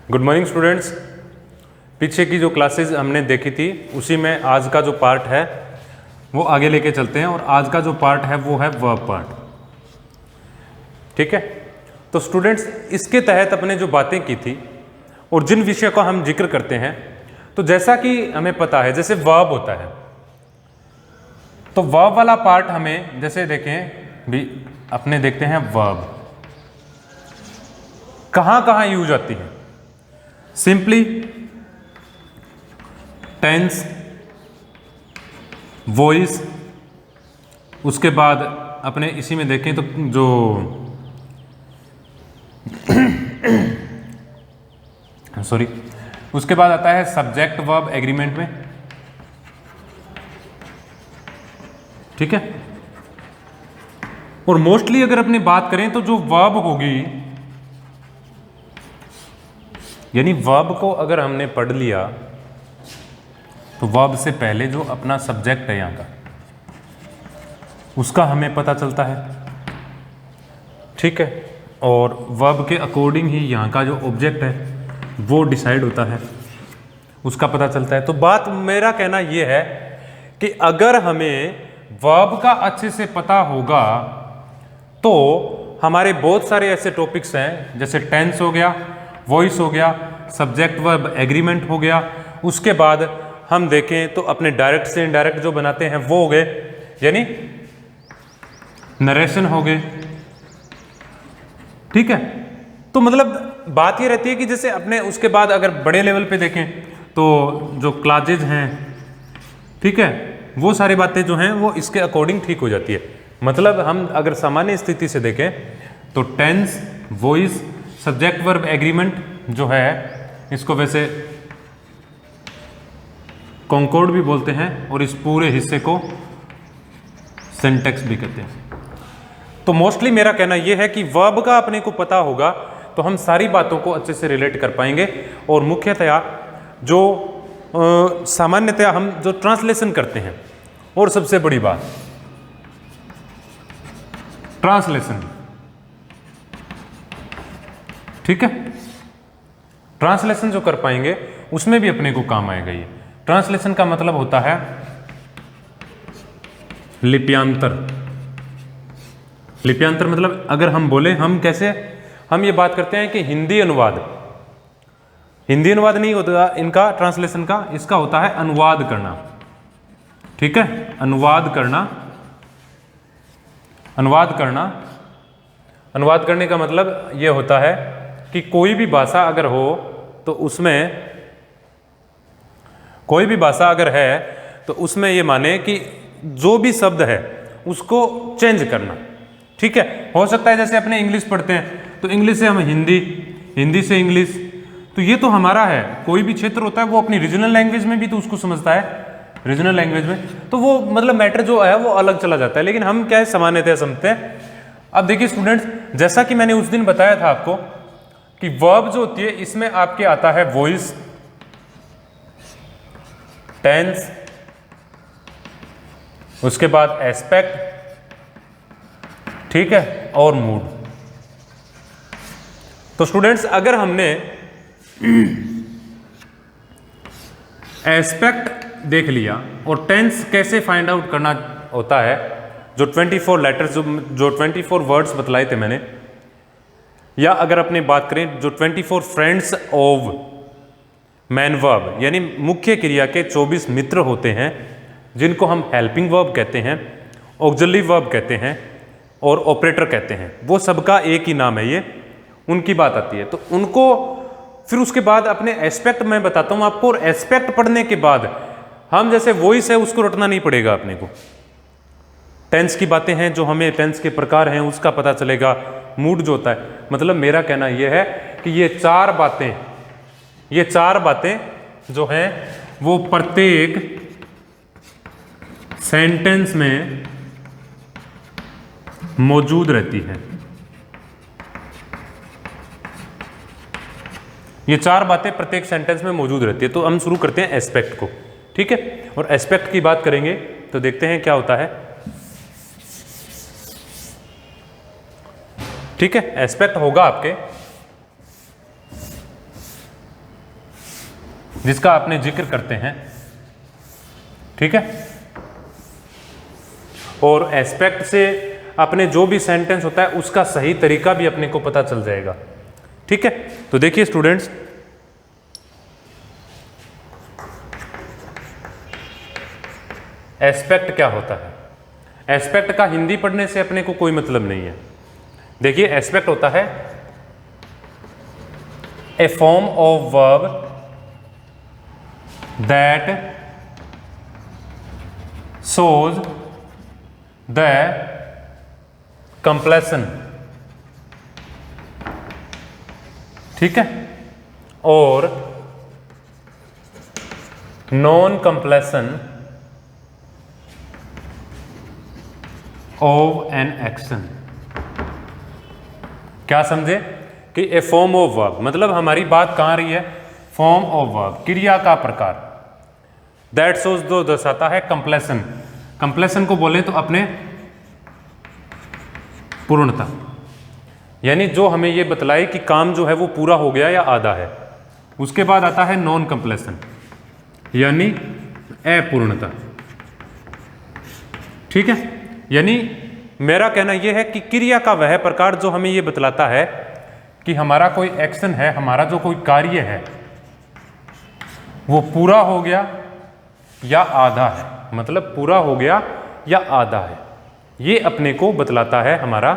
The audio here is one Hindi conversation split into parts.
Good morning students. पीछे की जो क्लासेस हमने देखी थी उसी में आज का जो पार्ट है वो आगे लेके चलते हैं और आज का जो पार्ट है वो है वर्ब पार्ट। ठीक है, तो स्टूडेंट्स इसके तहत अपने जो बातें की थी और जिन विषयों का हम जिक्र करते हैं, तो जैसा कि हमें पता है जैसे वर्ब होता है, तो वर्ब वाला पार्ट हमें जैसे देखें भी अपने देखते हैं वर्ब कहाँ कहाँ यूज आती है। सिंपली, टेंस, वॉइस, उसके बाद अपने इसी में देखें तो जो सॉरी उसके बाद आता है सब्जेक्ट वर्ब एग्रीमेंट में। ठीक है, और मोस्टली अगर अपनी बात करें तो जो वर्ब होगी, यानी वर्ब को अगर हमने पढ़ लिया तो वर्ब से पहले जो अपना सब्जेक्ट है यहाँ का उसका हमें पता चलता है। ठीक है, और वर्ब के अकॉर्डिंग ही यहाँ का जो ऑब्जेक्ट है वो डिसाइड होता है, उसका पता चलता है। तो बात मेरा कहना ये है कि अगर हमें वर्ब का अच्छे से पता होगा तो हमारे बहुत सारे ऐसे टॉपिक्स हैं जैसे टेंस हो गया, वॉइस हो गया, सब्जेक्ट वर्ब एग्रीमेंट हो गया, उसके बाद हम देखें तो अपने डायरेक्ट से इनडायरेक्ट जो बनाते हैं वो हो गए, यानी नरेशन हो गए। ठीक है, तो मतलब बात ये रहती है कि जैसे अपने उसके बाद अगर बड़े लेवल पे देखें तो जो क्लासेज हैं, ठीक है, वो सारी बातें जो हैं वो इसके अकॉर्डिंग ठीक हो जाती है। मतलब हम अगर सामान्य स्थिति से देखें तो tense, voice, subject verb agreement जो है इसको वैसे कॉन्कॉर्ड भी बोलते हैं और इस पूरे हिस्से को सिंटैक्स भी कहते हैं। तो मोस्टली मेरा कहना यह है कि वर्ब का अपने को पता होगा तो हम सारी बातों को अच्छे से रिलेट कर पाएंगे। और मुख्यतया जो सामान्यतया हम जो ट्रांसलेशन करते हैं, और सबसे बड़ी बात ट्रांसलेशन। ठीक है, ट्रांसलेशन जो कर पाएंगे उसमें भी अपने को काम आएगा। ये ट्रांसलेशन का मतलब होता है लिप्यांतर। लिप्यांतर मतलब अगर हम बोले, हम कैसे हम ये बात करते हैं कि हिंदी अनुवाद नहीं होता इनका ट्रांसलेशन का, इसका होता है अनुवाद करना। ठीक है, अनुवाद करने का मतलब ये होता है कि कोई भी भाषा अगर हो तो उसमें कोई भी भाषा अगर है तो उसमें ये माने कि जो भी शब्द है उसको चेंज करना। ठीक है, हो सकता है जैसे अपने इंग्लिश पढ़ते हैं तो इंग्लिश से हम हिंदी, हिंदी से इंग्लिश, तो ये तो हमारा है। कोई भी क्षेत्र होता है वो अपनी रीजनल लैंग्वेज में भी तो उसको समझता है, रीजनल लैंग्वेज में, तो वो मतलब मैटर जो है वो अलग चला जाता है। लेकिन हम क्या है सामान्यतः समझते हैं। अब देखिए स्टूडेंट्स, जैसा कि मैंने उस दिन बताया था आपको कि वर्ब जो होती है इसमें आपके आता है वॉइस, टेंस, उसके बाद एस्पेक्ट, ठीक है, और मूड। तो स्टूडेंट्स अगर हमने एस्पेक्ट देख लिया और टेंस कैसे फाइंड आउट करना होता है, जो 24 लेटर्स जो 24 वर्ड्स बतलाए थे मैंने, या अगर अपने बात करें जो 24 फ्रेंड्स ऑफ मैन वर्ब, यानी मुख्य क्रिया के 24 मित्र होते हैं जिनको हम हेल्पिंग वर्ब कहते हैं, ऑक्सिलरी वर्ब कहते हैं और ऑपरेटर कहते हैं। वो सबका एक ही नाम है, ये उनकी बात आती है। तो उनको फिर उसके बाद अपने एस्पेक्ट मैं बताता हूँ आपको, और एस्पेक्ट पढ़ने के बाद हम जैसे वॉइस है उसको रटना नहीं पड़ेगा अपने को। टेंस की बातें हैं जो हमें टेंस के प्रकार हैं उसका पता चलेगा। मूड जो होता है, मतलब मेरा कहना यह है कि ये चार बातें जो हैं वो प्रत्येक सेंटेंस में मौजूद रहती है। ये चार बातें प्रत्येक सेंटेंस में मौजूद रहती है। तो हम शुरू करते हैं एस्पेक्ट को। ठीक है, और एस्पेक्ट की बात करेंगे तो देखते हैं क्या होता है। ठीक है, एस्पेक्ट होगा आपके जिसका अपने जिक्र करते हैं, ठीक है। और एस्पेक्ट से अपने जो भी सेंटेंस होता है उसका सही तरीका भी अपने को पता चल जाएगा, ठीक है। तो देखिए स्टूडेंट्स, एस्पेक्ट क्या होता है? एस्पेक्ट का हिंदी पढ़ने से अपने को कोई मतलब नहीं है। देखिए एस्पेक्ट होता है a form of verb that shows the completion, ठीक है, और non completion of an action. क्या समझे कि ए फॉर्म ऑफ वर्ब, मतलब हमारी बात कहाँ रही है? फॉर्म ऑफ वर्ब, क्रिया का प्रकार। दैट शोज दो दर्शाता है कंप्लेशन। कंप्लेशन को बोले तो अपने पूर्णता, यानी जो हमें ये बतलाए कि काम जो है वो पूरा हो गया या आधा है। उसके बाद आता है नॉन कंप्लेशन, यानी अपूर्णता, ठीक है। यानी मेरा कहना यह है कि क्रिया का वह प्रकार जो हमें ये बतलाता है कि हमारा कोई एक्शन है, हमारा जो कोई कार्य है वो पूरा हो गया या आधा है, मतलब पूरा हो गया या आधा है, ये अपने को बतलाता है हमारा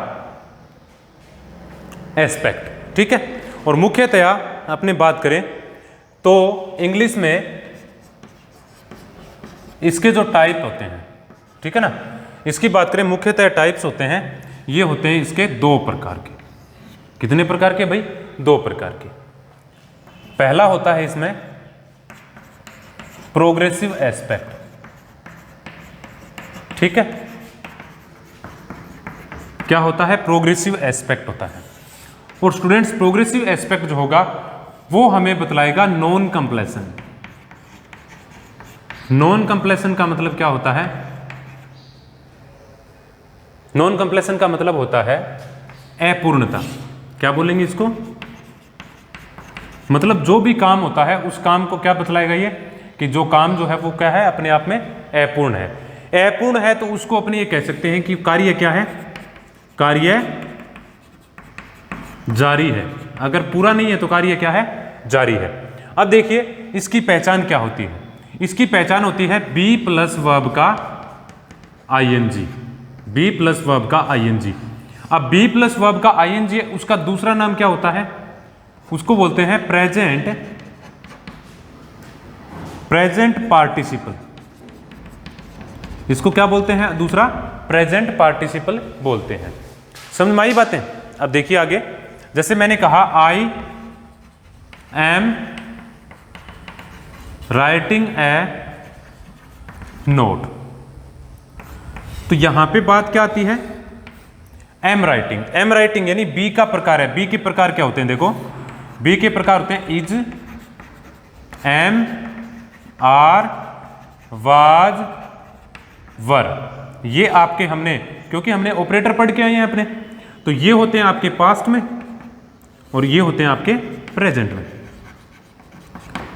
एस्पेक्ट, ठीक है। और मुख्यतया अपने बात करें तो इंग्लिश में इसके जो टाइप होते हैं, ठीक है ना, इसकी बात करें मुख्यतः टाइप्स होते हैं, ये होते हैं इसके दो प्रकार के। कितने प्रकार के भाई? दो प्रकार के। पहला होता है इसमें प्रोग्रेसिव एस्पेक्ट, ठीक है। क्या होता है? प्रोग्रेसिव एस्पेक्ट होता है। और स्टूडेंट्स प्रोग्रेसिव एस्पेक्ट जो होगा वो हमें बतलाएगा नॉन कंप्लेशन। नॉन कंप्लेशन का मतलब क्या होता है? नॉन कंप्लेशन का मतलब होता है अपूर्णता। क्या बोलेंगे इसको? मतलब जो भी काम होता है उस काम को क्या बतलाएगा ये, कि जो काम जो है वो क्या है, अपने आप में अपूर्ण है। अपूर्ण है तो उसको अपने ये कह सकते हैं कि कार्य क्या है? कार्य जारी है। अगर पूरा नहीं है तो कार्य क्या है? जारी है। अब देखिए इसकी पहचान क्या होती है? इसकी पहचान होती है बी प्लस वर्ब का आईएनजी। बी प्लस वर्ब का आईएनजी। अब बी प्लस वर्ब का आईएनजी, उसका दूसरा नाम क्या होता है? उसको बोलते हैं प्रेजेंट पार्टिसिपल। इसको क्या बोलते हैं? दूसरा प्रेजेंट पार्टिसिपल बोलते हैं। समझ में आई बातें? अब देखिए आगे, जैसे मैंने कहा आई एम राइटिंग ए नोट, तो यहां पे बात क्या आती है? Am writing. एम राइटिंग यानी बी का प्रकार है। बी के प्रकार क्या होते हैं? देखो बी के प्रकार होते हैं इज, एम, आर, वाज, वर। ये आपके हमने, क्योंकि हमने ऑपरेटर पढ़ के आए हैं अपने, तो ये होते हैं आपके पास्ट में और ये होते हैं आपके प्रेजेंट में,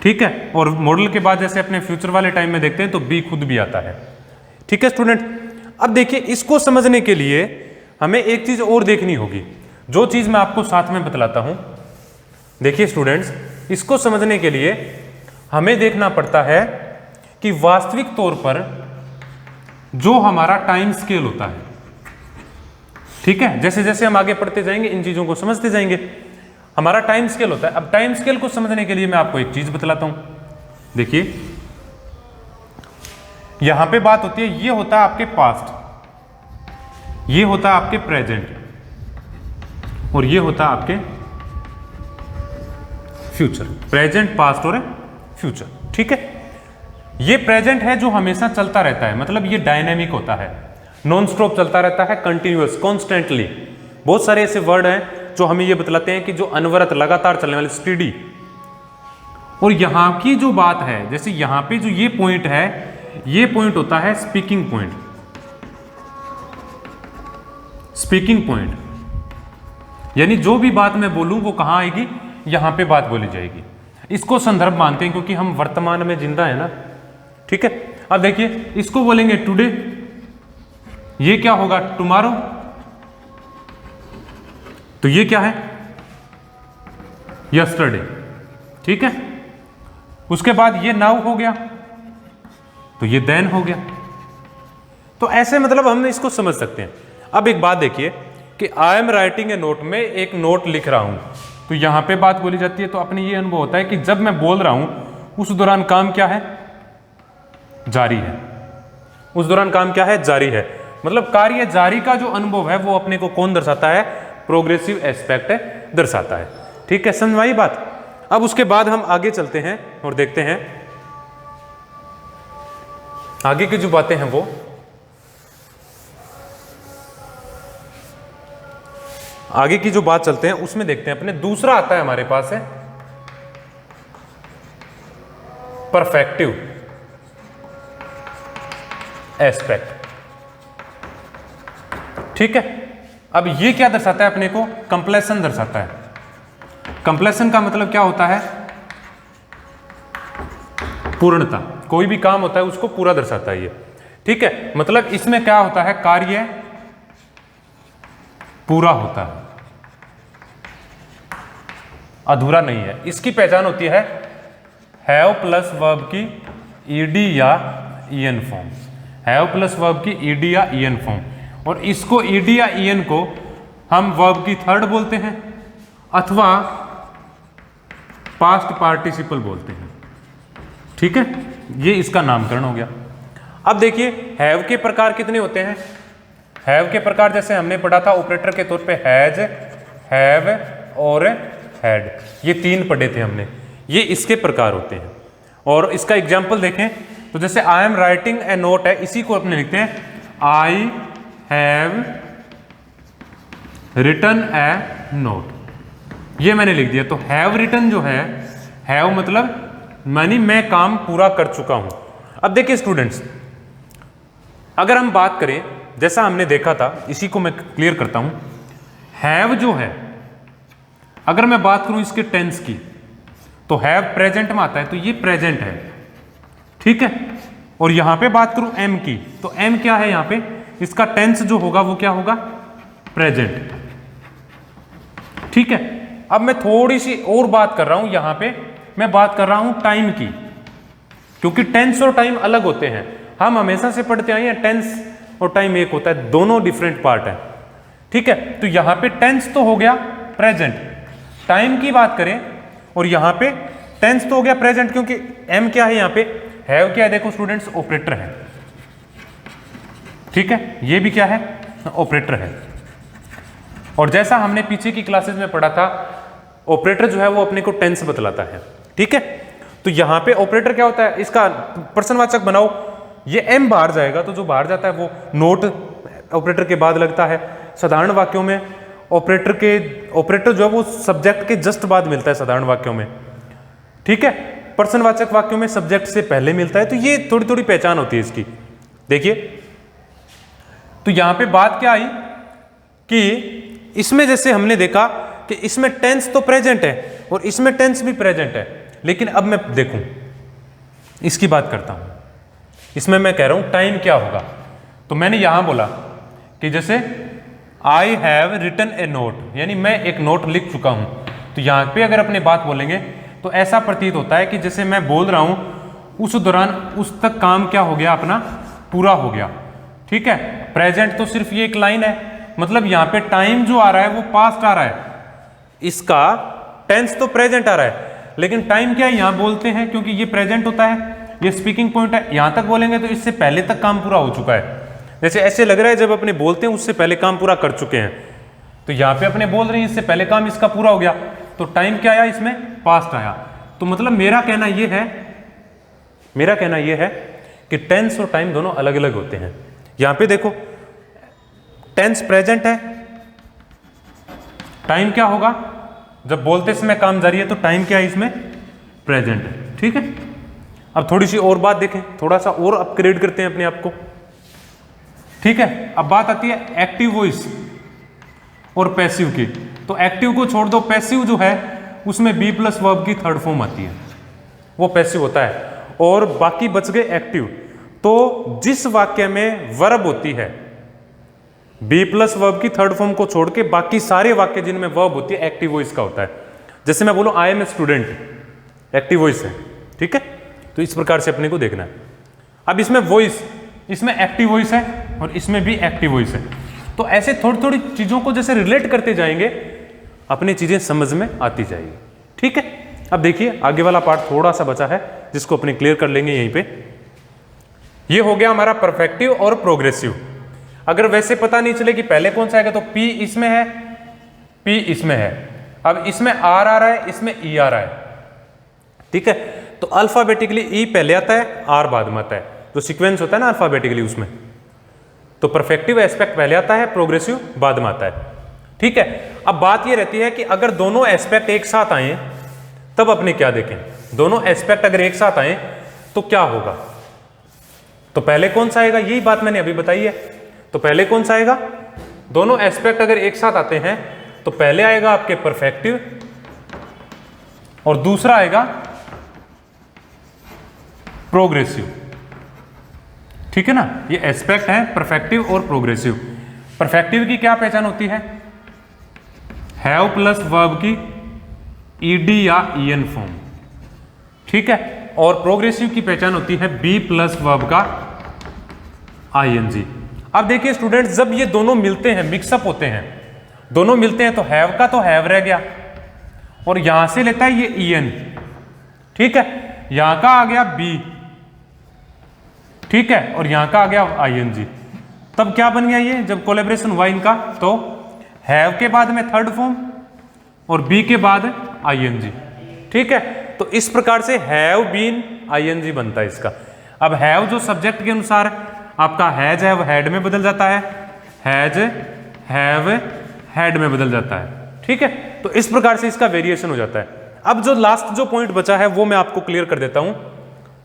ठीक है। और मॉडल के बाद जैसे अपने फ्यूचर वाले टाइम में देखते हैं तो बी खुद भी आता है, ठीक है स्टूडेंट। अब देखिए इसको समझने के लिए हमें एक चीज और देखनी होगी, जो चीज मैं आपको साथ में बतलाता हूं। देखिए स्टूडेंट्स, इसको समझने के लिए हमें देखना पड़ता है कि वास्तविक तौर पर जो हमारा टाइम स्केल होता है, ठीक है, जैसे जैसे हम आगे पढ़ते जाएंगे इन चीजों को समझते जाएंगे, हमारा टाइम स्केल होता है। अब टाइम स्केल को समझने के लिए मैं आपको एक चीज बतलाता हूं। देखिए यहां पे बात होती है, ये होता है आपके पास्ट, ये होता है आपके प्रेजेंट और ये होता है आपके फ्यूचर। प्रेजेंट, पास्ट और फ्यूचर, ठीक है। ये प्रेजेंट है जो हमेशा चलता रहता है, मतलब ये डायनेमिक होता है, नॉन स्टॉप चलता रहता है, कंटिन्यूअस, कॉन्स्टेंटली। बहुत सारे ऐसे वर्ड हैं जो हमें ये बतलाते हैं कि जो अनवरत, लगातार चलने वाले, स्टडी। और यहां की जो बात है, जैसे यहां पे जो ये पॉइंट है, ये पॉइंट होता है स्पीकिंग पॉइंट। स्पीकिंग पॉइंट यानी जो भी बात मैं बोलूं वो कहां आएगी? यहां पे बात बोली जाएगी। इसको संदर्भ मानते हैं क्योंकि हम वर्तमान में जिंदा है ना, ठीक है। अब देखिए इसको बोलेंगे टुडे, ये क्या होगा टुमारो, तो ये क्या है यस्टरडे, ठीक है। उसके बाद ये नाउ हो गया, तो ये देन हो गया। तो ऐसे मतलब हम इसको समझ सकते हैं। अब एक बात देखिए कि आई एम राइटिंग ए नोट, में एक नोट लिख रहा हूं, तो यहां पे बात बोली जाती है। तो अपने ये अनुभव होता है कि जब मैं बोल रहा हूं उस दौरान काम क्या है, जारी है। उस दौरान काम क्या है, जारी है। मतलब कार्य जारी का जो अनुभव है वो अपने को कौन दर्शाता है, प्रोग्रेसिव एस्पेक्ट दर्शाता है, ठीक है। समझ आई बात। अब उसके बाद हम आगे चलते हैं और देखते हैं आगे की जो बातें हैं वो आगे की जो बात चलते हैं उसमें देखते हैं। अपने दूसरा आता है हमारे पास है परफेक्टिव एस्पेक्ट, ठीक है। अब ये क्या दर्शाता है अपने को, कंप्लेशन दर्शाता है। कंप्लेशन का मतलब क्या होता है, पूर्णता। कोई भी काम होता है उसको पूरा दर्शाता है ये, ठीक है। मतलब इसमें क्या होता है, कार्य पूरा होता है, अधूरा नहीं है। इसकी पहचान होती है हैव प्लस वर्ब की ईडी या EN form, have plus verb की ईडी या ईएन फॉर्म। और इसको ईडी या ईएन को हम वर्ब की थर्ड बोलते हैं अथवा पास्ट पार्टिसिपल बोलते हैं, ठीक है। ये इसका नामकरण हो गया। अब देखिए हैव के प्रकार कितने होते हैं। हैव के प्रकार जैसे हमने पढ़ा था ऑपरेटर के तौर पे हैज, हैव और हैड, ये तीन पढ़े थे हमने। ये इसके प्रकार होते हैं। और इसका एग्जाम्पल देखें तो जैसे I am writing a note है, इसी को अपने लिखते हैं I have written a note, ये मैंने लिख दिया। तो हैव रिटन जो है, हैव मतलब मानी मैं काम पूरा कर चुका हूं। अब देखिए स्टूडेंट्स, अगर हम बात करें जैसा हमने देखा था, इसी को मैं क्लियर करता हूं। हैव जो है, अगर मैं बात करूं इसके टेंस की, तो हैव प्रेजेंट में आता है, तो ये प्रेजेंट है, ठीक है। और यहां पे बात करूं एम की, तो एम क्या है यहां पे, इसका टेंस जो होगा वो क्या होगा, प्रेजेंट, ठीक है। अब मैं थोड़ी सी और बात कर रहा हूं, यहां पे मैं बात कर रहा हूं टाइम की, क्योंकि टेंस और टाइम अलग होते हैं। हम हमेशा से पढ़ते आए हैं टेंस और टाइम एक होता है, दोनों डिफरेंट पार्ट है, ठीक है। तो यहां पे टेंस तो हो गया प्रेजेंट, टाइम की बात करें और यहां पे टेंस तो हो गया प्रेजेंट, क्योंकि एम क्या है यहां पे, हैव क्या है, देखो स्टूडेंट्स ऑपरेटर है, ठीक है। ये भी क्या है, ऑपरेटर है। और जैसा हमने पीछे की क्लासेस में पढ़ा था, ऑपरेटर जो है वो अपने को टेंस बतलाता है, ठीक है। तो यहां पे ऑपरेटर क्या होता है, इसका पर्सनवाचक बनाओ, ये एम बाहर जाएगा तो जो बाहर जाता है वो नोट ऑपरेटर के बाद लगता है। साधारण वाक्यों में ऑपरेटर जो है वो सब्जेक्ट के जस्ट बाद मिलता है साधारण वाक्यों में, ठीक है। पर्सनवाचक वाक्यों में सब्जेक्ट से पहले मिलता है। तो ये थोड़ी थोड़ी पहचान होती है इसकी। देखिए तो यहां पे बात क्या आई कि इसमें जैसे हमने देखा कि इसमें टेंस तो प्रेजेंट है और इसमें टेंस भी प्रेजेंट है, लेकिन अब मैं देखूं इसकी बात करता हूं। इसमें मैं कह रहा हूं टाइम क्या होगा, तो मैंने यहां बोला कि जैसे I have written a note, यानी मैं एक नोट लिख चुका हूं। तो यहां पे अगर अपने बात बोलेंगे तो ऐसा प्रतीत होता है कि जैसे मैं बोल रहा हूं उस दौरान उस तक काम क्या हो गया, अपना पूरा हो गया, ठीक है। प्रेजेंट तो सिर्फ ये एक लाइन है, मतलब यहां पे टाइम जो आ रहा है वो पास्ट आ रहा है, इसका टेंस तो प्रेजेंट आ रहा है, लेकिन टाइम क्या है यहां बोलते हैं क्योंकि ये प्रेजेंट होता है, ये स्पीकिंग पॉइंट है। यहां तक बोलेंगे तो इससे पहले तक काम पूरा हो चुका है। जैसे ऐसे लग रहा है जब अपने बोलते हैं उससे पहले काम पूरा कर चुके हैं, तो यहां पे अपने बोल रहे हैं इससे पहले काम इसका पूरा हो गया, तो टाइम क्या आया इसमें, पास्ट आया। तो मतलब मेरा कहना यह है कि टेंस और टाइम दोनों अलग अलग होते हैं। यहां पे देखो टेंस प्रेजेंट है, टाइम क्या होगा, जब बोलते समय काम जारी है तो टाइम क्या है इसमें, प्रेजेंट है, ठीक है। अब थोड़ी सी और बात देखें, थोड़ा सा और अपग्रेड करते हैं अपने आप को, ठीक है। अब बात आती है एक्टिव वॉइस और पैसिव की। तो एक्टिव को छोड़ दो, पैसिव जो है उसमें बी प्लस वर्ब की थर्ड फॉर्म आती है, वो पैसिव होता है। और बाकी बच गए एक्टिव। तो जिस वाक्य में वर्ब होती है, बी प्लस वर्ब की थर्ड फॉर्म को छोड़ के बाकी सारे वाक्य जिनमें वर्ब होती है एक्टिव वॉइस का होता है। जैसे मैं बोलूं I am a student, active voice है, ठीक है। तो इस प्रकार से अपने को देखना है। अब इसमें वॉइस, इसमें एक्टिव वॉइस है और इसमें भी एक्टिव वॉइस है। तो ऐसे थोड़ी थोड़ी चीजों को जैसे रिलेट करते जाएंगे अपनी चीजें समझ में आती जाएगी, ठीक है। अब देखिए आगे वाला पार्ट थोड़ा सा बचा है जिसको अपने क्लियर कर लेंगे यहीं पे। ये हो गया हमारा परफेक्टिव और प्रोग्रेसिव। अगर वैसे पता नहीं चले कि पहले कौन सा आएगा तो पी इसमें है, पी इसमें है। अब इसमें आर आ रहा है, इसमें ई आ रहा है, ठीक है। तो अल्फाबेटिकली ई पहले आता है, आर बाद में आता है, जो सीक्वेंस होता है ना अल्फाबेटिकली उसमें। तो परफेक्टिव एस्पेक्ट पहले आता है, प्रोग्रेसिव बाद में आता है, ठीक है। अब बात ये रहती है कि अगर दोनों एस्पेक्ट एक साथ आए तब अपने क्या देखें। दोनों एस्पेक्ट अगर एक साथ आए तो क्या होगा। तो पहले कौन सा आएगा, यही बात मैंने अभी बताई है। तो पहले कौन सा आएगा, दोनों एस्पेक्ट अगर एक साथ आते हैं तो पहले आएगा आपके परफेक्टिव और दूसरा आएगा प्रोग्रेसिव, ठीक है ना। ये एस्पेक्ट है परफेक्टिव और प्रोग्रेसिव। परफेक्टिव की क्या पहचान होती है, हैव प्लस वर्ब की ईडी या ईएन फॉर्म, ठीक है। और प्रोग्रेसिव की पहचान होती है बी प्लस वर्ब का आईएनजी। अब देखिए स्टूडेंट्स, जब ये दोनों मिलते हैं, मिक्सअप होते हैं, दोनों मिलते हैं तो हैव का तो हैव रह गया और यहां से लेता है ये ईएन, ठीक है। यहां का आ गया बी, ठीक है, और यहां का आ गया आईएनजी। तब क्या बन गया ये, जब कोलैबोरेशन हुआ इनका, तो हैव के बाद में थर्ड फॉर्म और बी के बाद आईएनजी, ठीक है। तो इस प्रकार से हैव बीन आईएनजी बनता है इसका। अब हैव जो सब्जेक्ट के अनुसार आपका हैज है वो हैड में बदल जाता है, हैज हैव हैड में बदल जाता है, ठीक है। तो इस प्रकार से इसका वेरिएशन हो जाता है। अब जो लास्ट जो पॉइंट बचा है वो मैं आपको क्लियर कर देता हूं,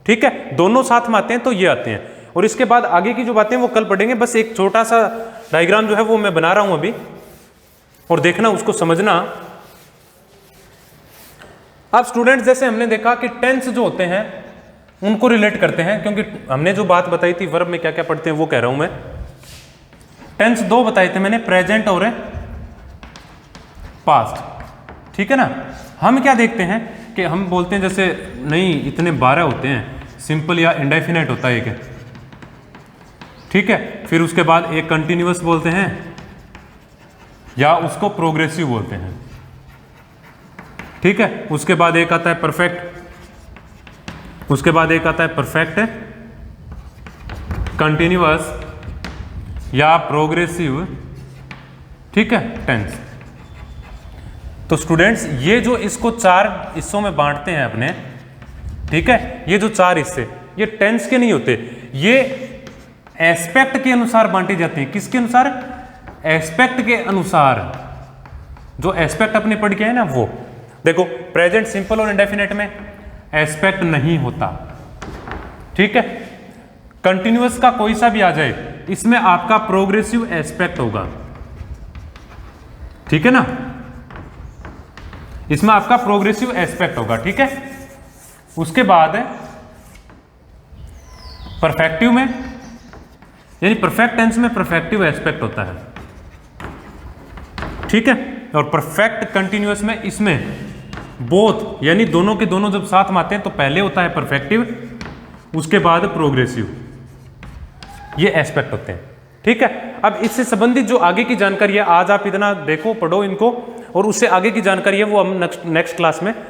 ठीक है। दोनों साथ में आते हैं तो ये आते हैं और इसके बाद आगे की जो बातें वो कल पढ़ेंगे। बस एक छोटा सा डायग्राम जो है वो मैं बना रहा हूं अभी, और देखना उसको समझना। अब स्टूडेंट्स, जैसे हमने देखा कि टेंस जो होते हैं उनको रिलेट करते हैं, क्योंकि हमने जो बात बताई थी वर्ब में क्या क्या पढ़ते हैं वो कह रहा हूं मैं। टेंस दो बताए थे मैंने, प्रेजेंट और पास्ट, ठीक है ना। हम क्या देखते हैं कि हम बोलते हैं जैसे नहीं इतने 12 होते हैं, सिंपल या इंडेफिनेट होता है एक, ठीक है। फिर उसके बाद एक कंटिन्यूअस बोलते हैं या उसको प्रोग्रेसिव बोलते हैं, ठीक है। उसके बाद एक आता है परफेक्ट, उसके बाद एक आता है परफेक्ट कंटिन्यूअस या प्रोग्रेसिव, ठीक है, टेंस। तो स्टूडेंट्स, ये जो इसको 4 हिस्सों में बांटते हैं अपने, ठीक है, ये जो 4 हिस्से ये टेंस के नहीं होते, ये एस्पेक्ट के अनुसार बांटे जाते हैं। किसके अनुसार, एस्पेक्ट के अनुसार। जो एस्पेक्ट अपने पढ़ के है ना वो देखो, प्रेजेंट सिंपल और इंडेफिनेट में एस्पेक्ट नहीं होता, ठीक है। कंटिन्यूअस का कोई सा भी आ जाए इसमें आपका प्रोग्रेसिव एस्पेक्ट होगा, ठीक है ना, इसमें आपका प्रोग्रेसिव एस्पेक्ट होगा, ठीक है। उसके बाद परफेक्टिव में, यानी परफेक्ट टेंस में परफेक्टिव एस्पेक्ट होता है, ठीक है। और परफेक्ट कंटिन्यूअस में इसमें बोथ, यानी दोनों के दोनों जब साथ में आते हैं तो पहले होता है परफेक्टिव, उसके बाद प्रोग्रेसिव, ये एस्पेक्ट होते हैं, ठीक है। अब इससे संबंधित जो आगे की जानकारी है आज आप इतना देखो, पढ़ो इनको, और उससे आगे की जानकारी है वो हम नेक्स्ट क्लास में